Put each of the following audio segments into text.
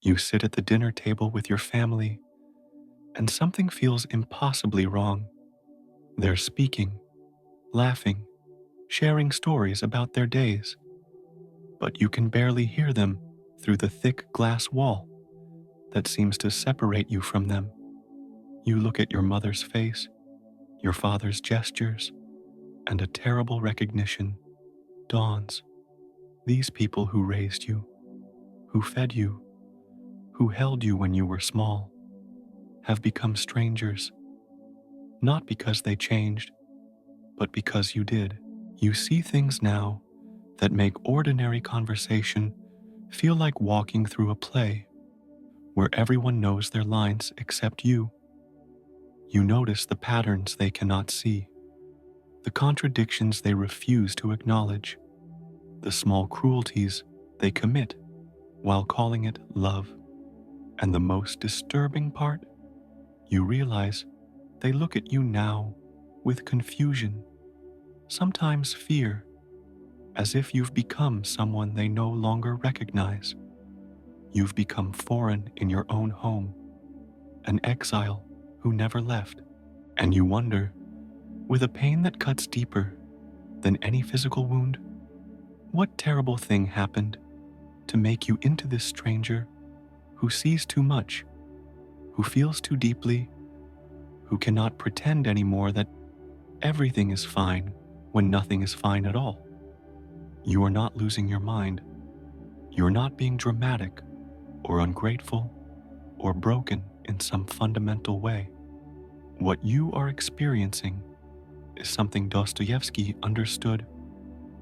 You sit at the dinner table with your family, and something feels impossibly wrong. They're speaking, laughing, sharing stories about their days, but you can barely hear them through the thick glass wall that seems to separate you from them. You look at your mother's face, your father's gestures, and a terrible recognition dawns. These people who raised you, who fed you, who held you when you were small, have become strangers, not because they changed, but because you did. You see things now that make ordinary conversation feel like walking through a play where everyone knows their lines except you. You notice the patterns they cannot see, the contradictions they refuse to acknowledge, the small cruelties they commit while calling it love. And the most disturbing part, you realize they look at you now with confusion, sometimes fear, as if you've become someone they no longer recognize. You've become foreign in your own home, an exile who never left. And you wonder, with a pain that cuts deeper than any physical wound, what terrible thing happened to make you into this stranger who sees too much, who feels too deeply, who cannot pretend anymore that everything is fine when nothing is fine at all. You are not losing your mind. You're not being dramatic or ungrateful or broken in some fundamental way. What you are experiencing is something Dostoevsky understood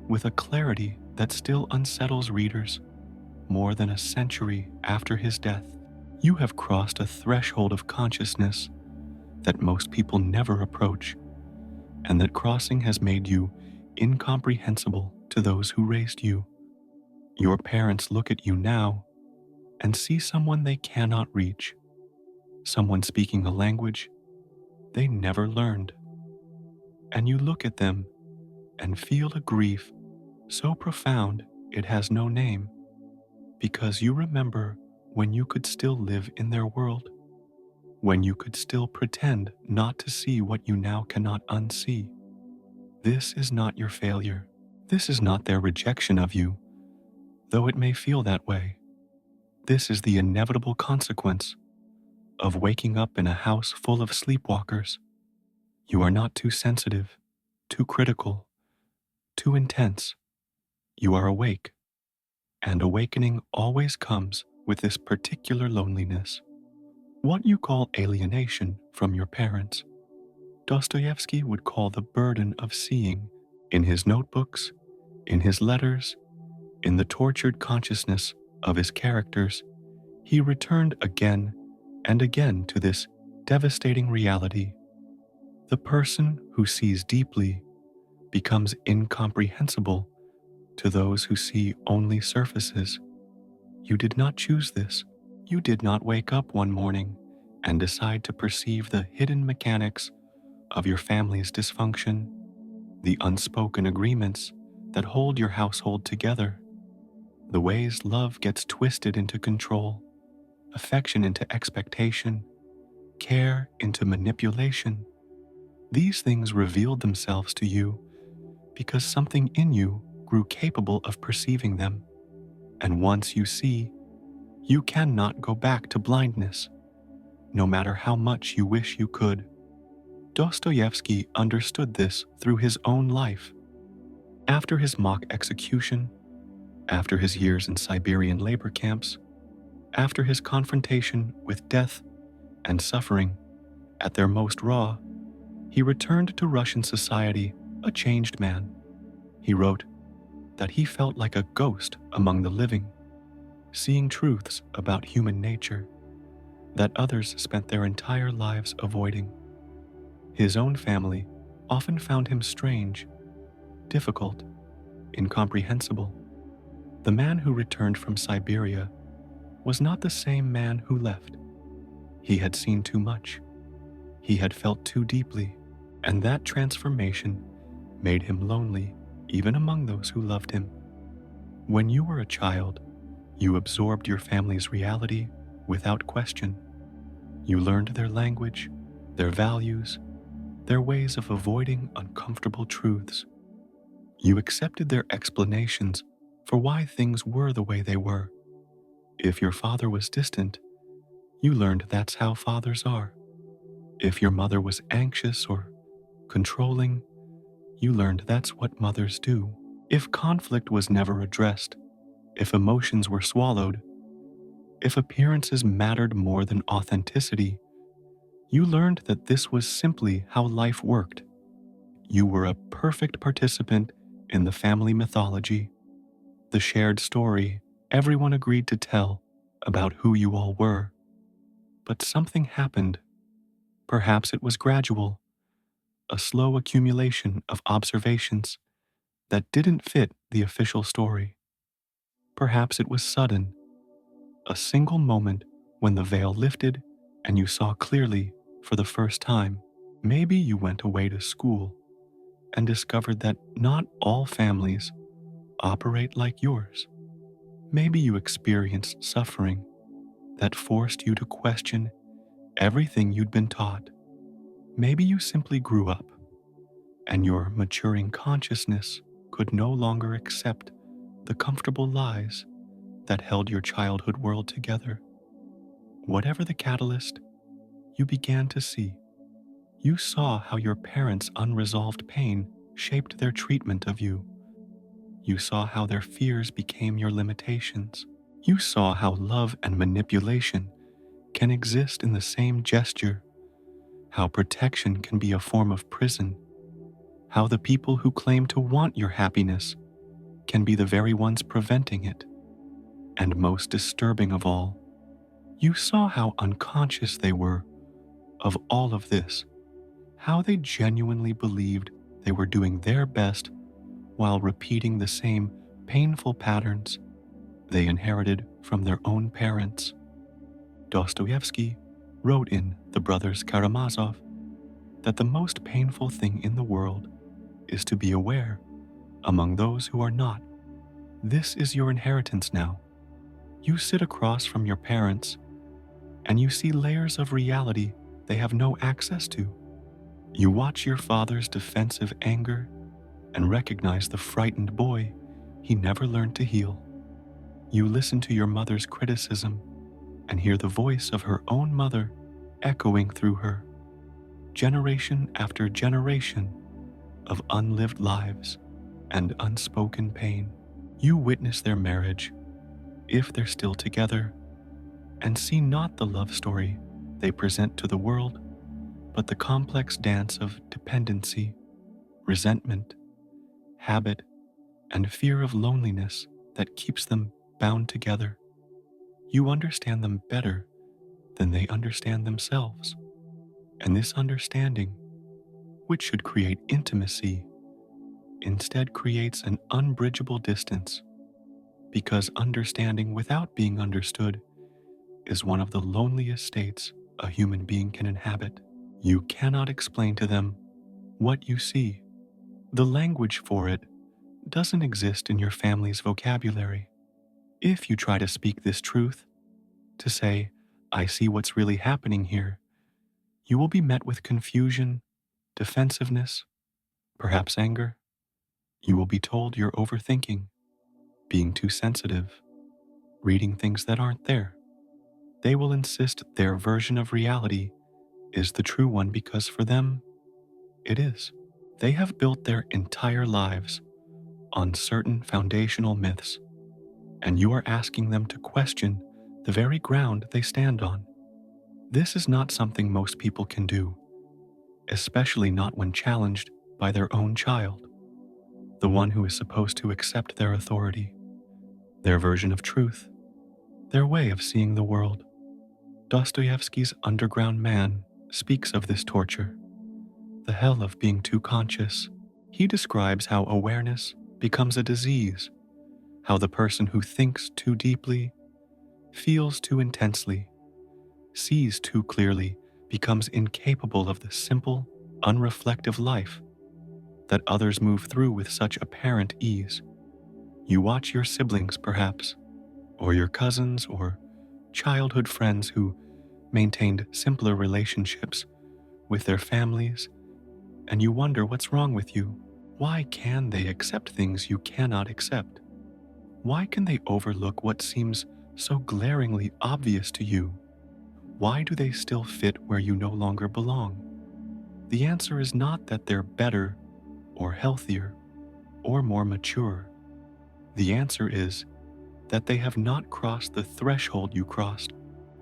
with a clarity that still unsettles readers more than a century after his death. You have crossed a threshold of consciousness that most people never approach, and that crossing has made you incomprehensible to those who raised you. Your parents look at you now and see someone they cannot reach, someone speaking a language they never learned. And you look at them and feel a grief so profound it has no name, because you remember when you could still live in their world, when you could still pretend not to see what you now cannot unsee. This is not your failure. This is not their rejection of you, though it may feel that way. This is the inevitable consequence of waking up in a house full of sleepwalkers. You are not too sensitive, too critical, too intense. You are awake, and awakening always comes with this particular loneliness. What you call alienation from your parents, Dostoevsky would call the burden of seeing in his notebooks, in his letters, in the tortured consciousness of his characters. He returned again and again to this devastating reality. The person who sees deeply becomes incomprehensible to those who see only surfaces. You did not choose this. You did not wake up one morning and decide to perceive the hidden mechanics of your family's dysfunction, the unspoken agreements that hold your household together, the ways love gets twisted into control, affection into expectation, care into manipulation. These things revealed themselves to you because something in you grew capable of perceiving them. And once you see, you cannot go back to blindness, no matter how much you wish you could. Dostoevsky understood this through his own life. After his mock execution, after his years in Siberian labor camps, after his confrontation with death and suffering at their most raw, he returned to Russian society a changed man. He wrote that he felt like a ghost among the living, seeing truths about human nature that others spent their entire lives avoiding. His own family often found him strange, difficult, incomprehensible. The man who returned from Siberia was not the same man who left. He had seen too much. He had felt too deeply, and that transformation made him lonely even among those who loved him. When you were a child, You absorbed your family's reality without question. You learned their language, their values, their ways of avoiding uncomfortable truths. You accepted their explanations for why things were the way they were. If your father was distant, you learned that's how fathers are. If your mother was anxious or controlling, you learned that's what mothers do. If conflict was never addressed, if emotions were swallowed, if appearances mattered more than authenticity, you learned that this was simply how life worked. You were a perfect participant in the family mythology, the shared story everyone agreed to tell about who you all were. But something happened. Perhaps it was gradual, a slow accumulation of observations that didn't fit the official story. Perhaps it was sudden, a single moment when the veil lifted and you saw clearly for the first time. Maybe you went away to school and discovered that not all families operate like yours. Maybe you experienced suffering that forced you to question everything you'd been taught. Maybe you simply grew up and your maturing consciousness could no longer accept the comfortable lies that held your childhood world together. Whatever the catalyst, you began to see. You saw how your parents' unresolved pain shaped their treatment of you. You saw how their fears became your limitations. You saw how love and manipulation can exist in the same gesture, how protection can be a form of prison, how the people who claim to want your happiness can be the very ones preventing it. And most disturbing of all, you saw how unconscious they were of all of this, how they genuinely believed they were doing their best while repeating the same painful patterns they inherited from their own parents. Dostoevsky wrote in The Brothers Karamazov that the most painful thing in the world is to be aware among those who are not. This is your inheritance now. You sit across from your parents and you see layers of reality they have no access to. You watch your father's defensive anger and recognize the frightened boy he never learned to heal. You listen to your mother's criticism and hear the voice of her own mother echoing through her. Generation after generation of unlived lives and unspoken pain. You witness their marriage, if they're still together, and see not the love story they present to the world, but the complex dance of dependency, resentment, habit, and fear of loneliness that keeps them bound together. You understand them better than they understand themselves. And this understanding, which should create intimacy, instead creates an unbridgeable distance, because understanding without being understood is one of the loneliest states a human being can inhabit. You cannot explain to them what you see. The language for it doesn't exist in your family's vocabulary. If you try to speak this truth, to say, I see what's really happening here, you will be met with confusion, defensiveness, perhaps anger. You will be told you're overthinking, being too sensitive, reading things that aren't there. They will insist their version of reality is the true one because for them, it is. They have built their entire lives on certain foundational myths, and you are asking them to question the very ground they stand on. This is not something most people can do, especially not when challenged by their own child, the one who is supposed to accept their authority, their version of truth, their way of seeing the world. Dostoevsky's Underground Man speaks of this torture, the hell of being too conscious. He describes how awareness becomes a disease, how the person who thinks too deeply, feels too intensely, sees too clearly, becomes incapable of the simple, unreflective life that others move through with such apparent ease. You watch your siblings, perhaps, or your cousins or childhood friends who maintained simpler relationships with their families, and you wonder what's wrong with you. Why can they accept things you cannot accept? Why can they overlook what seems so glaringly obvious to you? Why do they still fit where you no longer belong? The answer is not that they're better or healthier or more mature. The answer is that they have not crossed the threshold you crossed.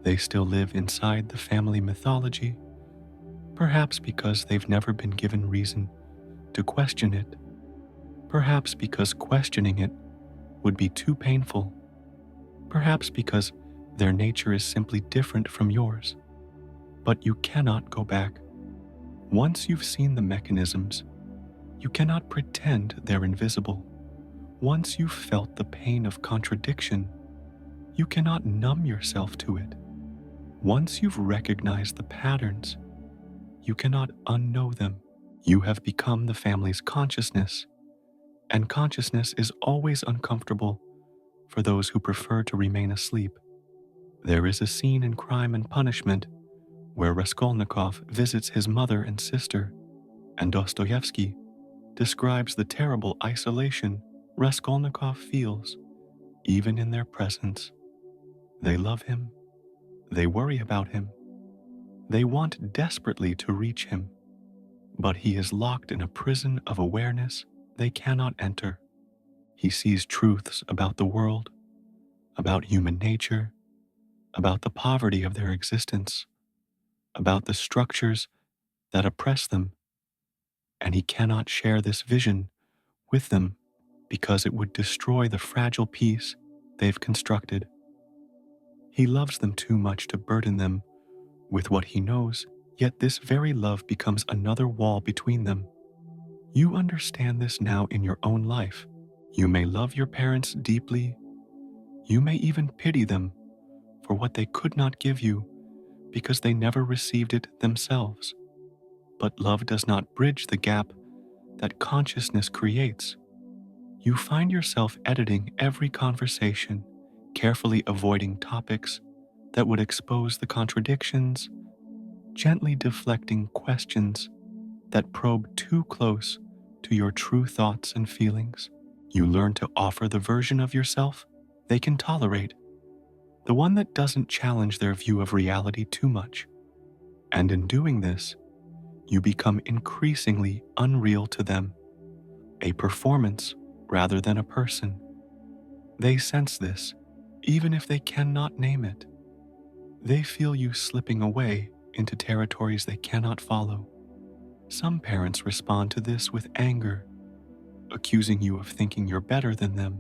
They still live inside the family mythology, perhaps because they've never been given reason to question it, perhaps because questioning it would be too painful, perhaps because their nature is simply different from yours. But you cannot go back. Once you've seen the mechanisms, you cannot pretend they're invisible. Once you've felt the pain of contradiction, you cannot numb yourself to it. Once you've recognized the patterns, you cannot unknow them. You have become the family's consciousness, and consciousness is always uncomfortable for those who prefer to remain asleep. There is a scene in Crime and Punishment where Raskolnikov visits his mother and sister, and Dostoevsky describes the terrible isolation Raskolnikov feels, even in their presence. They love him, they worry about him, they want desperately to reach him, but he is locked in a prison of awareness they cannot enter. He sees truths about the world, about human nature, about the poverty of their existence, about the structures that oppress them, and he cannot share this vision with them because it would destroy the fragile peace they've constructed. He loves them too much to burden them with what he knows, yet this very love becomes another wall between them. You understand this now in your own life. You may love your parents deeply. You may even pity them for what they could not give you because they never received it themselves. But love does not bridge the gap that consciousness creates. You find yourself editing every conversation, carefully avoiding topics that would expose the contradictions, gently deflecting questions that probe too close to your true thoughts and feelings. You learn to offer the version of yourself they can tolerate, the one that doesn't challenge their view of reality too much. And in doing this, you become increasingly unreal to them, a performance rather than a person. They sense this, even if they cannot name it. They feel you slipping away into territories they cannot follow. Some parents respond to this with anger, accusing you of thinking you're better than them,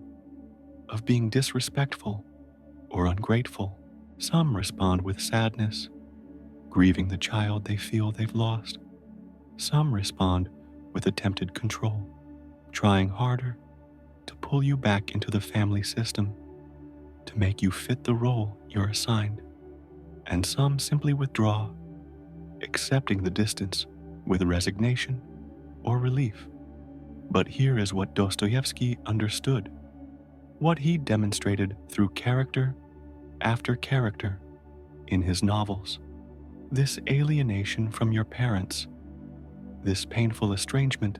of being disrespectful or ungrateful. Some respond with sadness, grieving the child they feel they've lost. Some respond with attempted control, trying harder to pull you back into the family system, to make you fit the role you're assigned. And some simply withdraw, accepting the distance with resignation or relief. But here is what Dostoevsky understood, what he demonstrated through character after character in his novels. This alienation from your parents, this painful estrangement,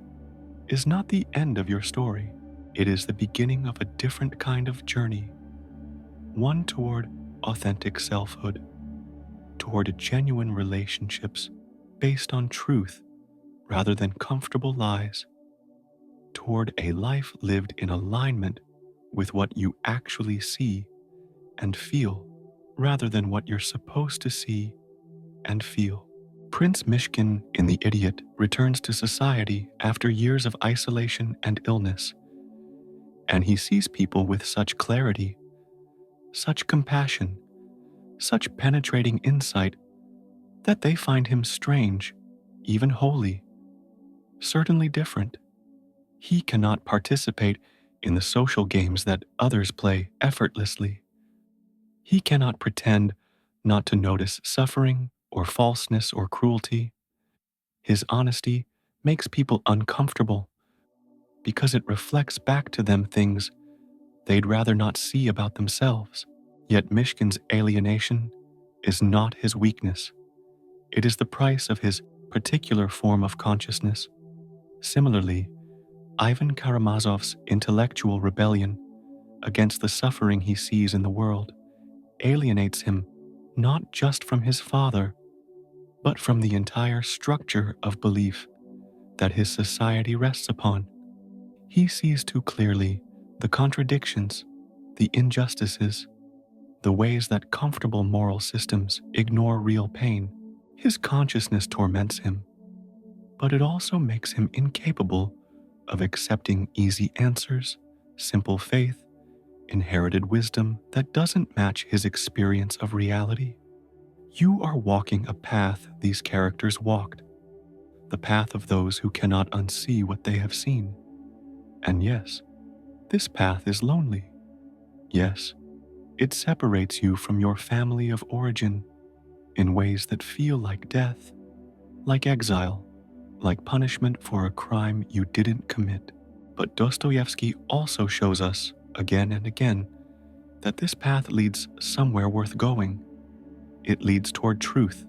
is not the end of your story. It is the beginning of a different kind of journey, one toward authentic selfhood, toward genuine relationships based on truth rather than comfortable lies, toward a life lived in alignment with what you actually see and feel rather than what you're supposed to see and feel. Prince Mishkin in The Idiot returns to society after years of isolation and illness, and he sees people with such clarity, such compassion, such penetrating insight that they find him strange, even holy, certainly different. He cannot participate in the social games that others play effortlessly. He cannot pretend not to notice suffering or falseness or cruelty. His honesty makes people uncomfortable because it reflects back to them things they'd rather not see about themselves. Yet Mishkin's alienation is not his weakness. It is the price of his particular form of consciousness. Similarly, Ivan Karamazov's intellectual rebellion against the suffering he sees in the world alienates him not just from his father, but from the entire structure of belief that his society rests upon. He sees too clearly the contradictions, the injustices, the ways that comfortable moral systems ignore real pain. His consciousness torments him, but it also makes him incapable of accepting easy answers, simple faith, inherited wisdom that doesn't match his experience of reality. You are walking a path these characters walked, the path of those who cannot unsee what they have seen. And yes, this path is lonely. Yes, it separates you from your family of origin in ways that feel like death, like exile, like punishment for a crime you didn't commit. But Dostoevsky also shows us, again and again, that this path leads somewhere worth going. It leads toward truth,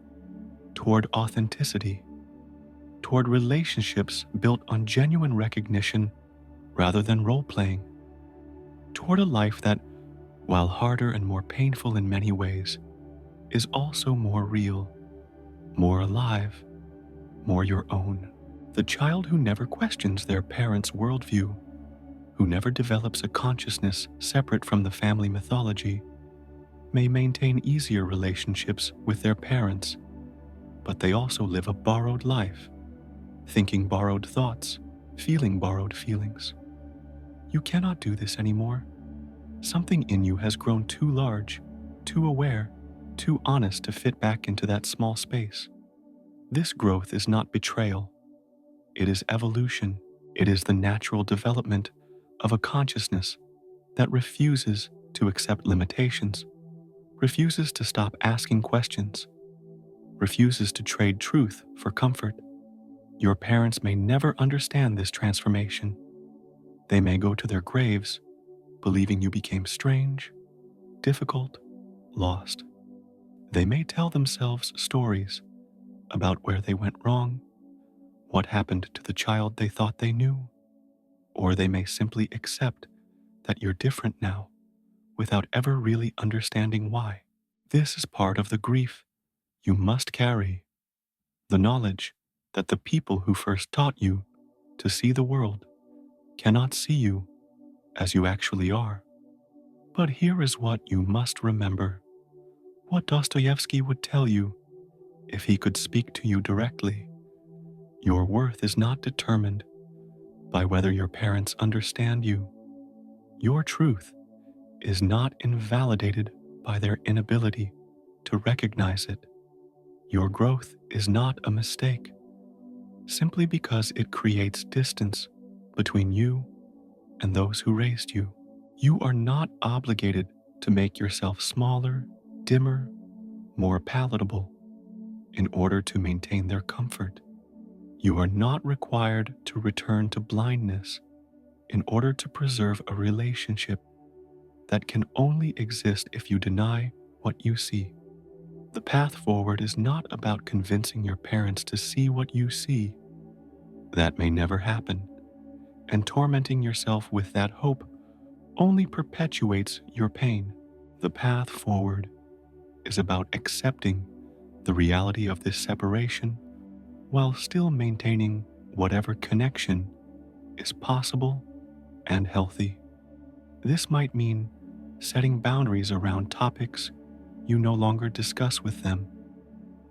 toward authenticity, toward relationships built on genuine recognition rather than role-playing, toward a life that, while harder and more painful in many ways, is also more real, more alive, more your own. The child who never questions their parents' worldview, who never develops a consciousness separate from the family mythology, may maintain easier relationships with their parents, but they also live a borrowed life, thinking borrowed thoughts, feeling borrowed feelings. You cannot do this anymore. Something in you has grown too large, too aware, too honest to fit back into that small space. This growth is not betrayal. It is evolution. It is the natural development of a consciousness that refuses to accept limitations, refuses to stop asking questions, refuses to trade truth for comfort. Your parents may never understand this transformation. They may go to their graves believing you became strange, difficult, lost. They may tell themselves stories about where they went wrong, what happened to the child they thought they knew, or they may simply accept that you're different now without ever really understanding why. This is part of the grief you must carry, the knowledge that the people who first taught you to see the world cannot see you as you actually are. But here is what you must remember, what Dostoevsky would tell you if he could speak to you directly. Your worth is not determined by whether your parents understand you. Your truth is not invalidated by their inability to recognize it. Your growth is not a mistake, simply because it creates distance between you and those who raised you. You are not obligated to make yourself smaller, dimmer, more palatable in order to maintain their comfort. You are not required to return to blindness in order to preserve a relationship that can only exist if you deny what you see. The path forward is not about convincing your parents to see what you see. That may never happen, and tormenting yourself with that hope only perpetuates your pain. The path forward is about accepting the reality of this separation while still maintaining whatever connection is possible and healthy. This might mean setting boundaries around topics you no longer discuss with them.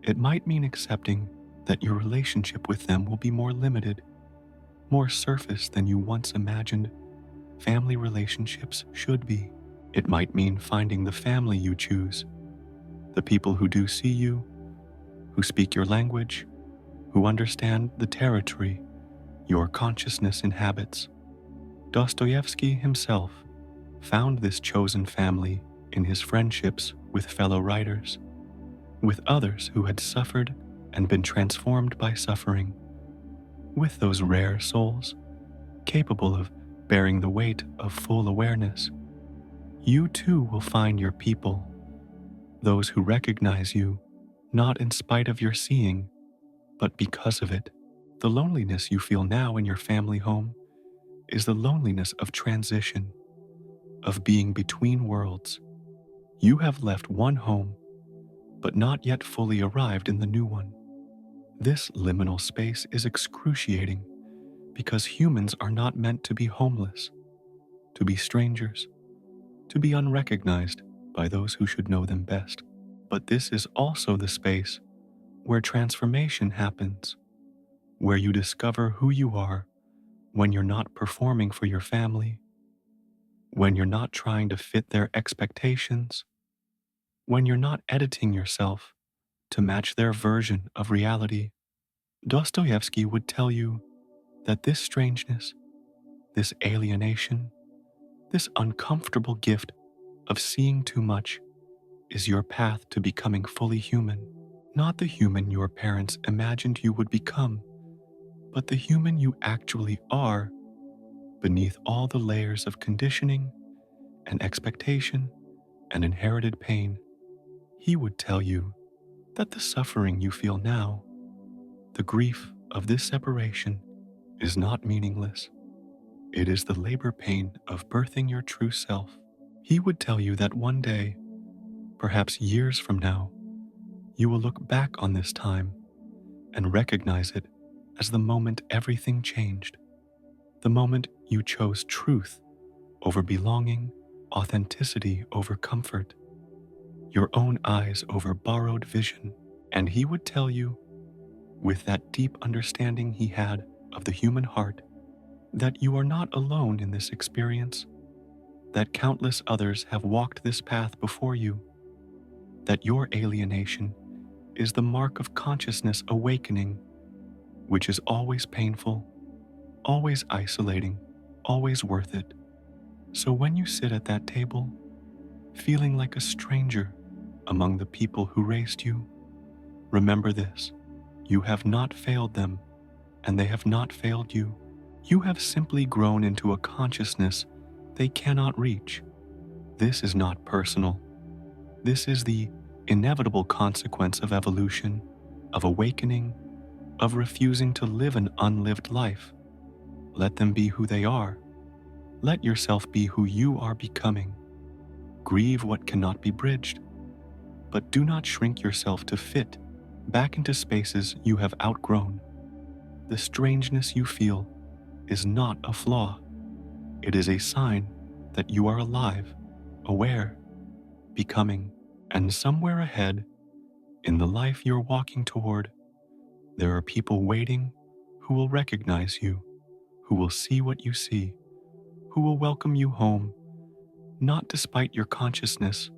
It might mean accepting that your relationship with them will be more limited, more surface than you once imagined family relationships should be. It might mean finding the family you choose, the people who do see you, who speak your language, who understand the territory your consciousness inhabits. Dostoevsky himself found this chosen family in his friendships with fellow writers, with others who had suffered and been transformed by suffering, with those rare souls capable of bearing the weight of full awareness You too will find your people, those who recognize you, not in spite of your seeing, but because of it. The loneliness you feel now in your family home is the loneliness of transition, of being between worlds. You have left one home, but not yet fully arrived in the new one. This liminal space is excruciating because humans are not meant to be homeless, to be strangers, to be unrecognized by those who should know them best. But this is also the space where transformation happens, where you discover who you are when you're not performing for your family, when you're not trying to fit their expectations, when you're not editing yourself to match their version of reality. Dostoevsky would tell you that this strangeness, this alienation, this uncomfortable gift of seeing too much is your path to becoming fully human. Not the human your parents imagined you would become, but the human you actually are beneath all the layers of conditioning and expectation and inherited pain. He would tell you that the suffering you feel now, the grief of this separation, is not meaningless. It is the labor pain of birthing your true self. He would tell you that one day, perhaps years from now, you will look back on this time and recognize it as the moment everything changed, the moment you chose truth over belonging, authenticity over comfort, your own eyes over borrowed vision. And he would tell you, with that deep understanding he had of the human heart, that you are not alone in this experience, that countless others have walked this path before you, that your alienation is the mark of consciousness awakening, which is always painful, always isolating, always worth it. So when you sit at that table, feeling like a stranger among the people who raised you, remember this: you have not failed them, and they have not failed you. You have simply grown into a consciousness they cannot reach. This is not personal. This is the inevitable consequence of evolution, of awakening, of refusing to live an unlived life. Let them be who they are. Let yourself be who you are becoming. Grieve what cannot be bridged, but do not shrink yourself to fit back into spaces you have outgrown. The strangeness you feel is not a flaw. It is a sign that you are alive, aware, becoming, and somewhere ahead, in the life you're walking toward, there are people waiting who will recognize you, who will see what you see, who will welcome you home, not despite your consciousness,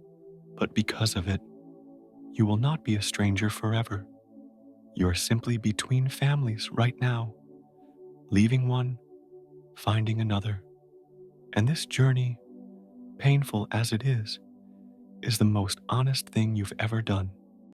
but because of it. You will not be a stranger forever. You're simply between families right now, leaving one, finding another. And this journey, painful as it is the most honest thing you've ever done.